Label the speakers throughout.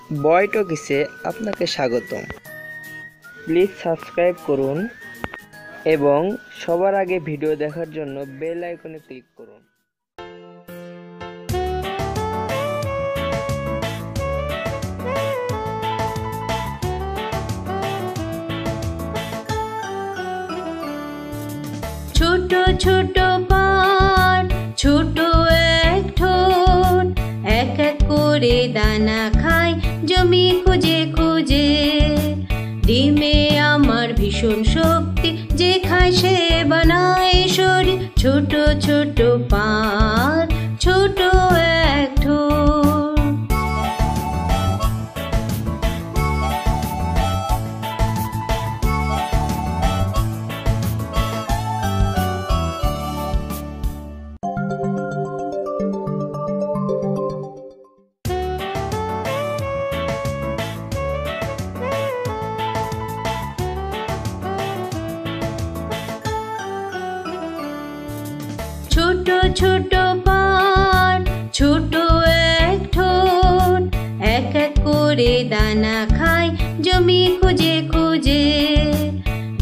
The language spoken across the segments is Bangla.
Speaker 1: বয় টকিসে আপনাকে স্বাগতম। প্লিজ সাবস্ক্রাইব করুন এবং সবার আগে ভিডিও দেখার জন্য বেল আইকনে ক্লিক করুন।
Speaker 2: ছোট ছোট পান, ছোট এক ঠোঁট, এক এক করে দানা খায় জমি খুঁজে খুঁজে। ডিমে আমার ভীষণ শক্তি, যে খায় সে বানায় শরীর। ছোট ছোট পান, ছোট এক ঠোঁট। ছোট ছোট পান, ছোট এক ঠোঁট, এক এক করে দানা খায় জমি খুঁজে খুঁজে।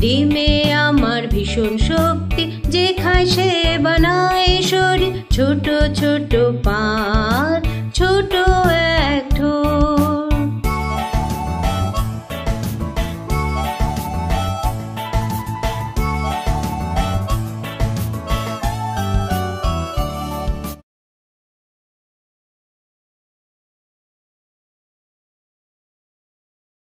Speaker 2: ডিমে আমার ভীষণ শক্তি, যে খায় সে বানায় শরীর। ছোট ছোট পান, ছোট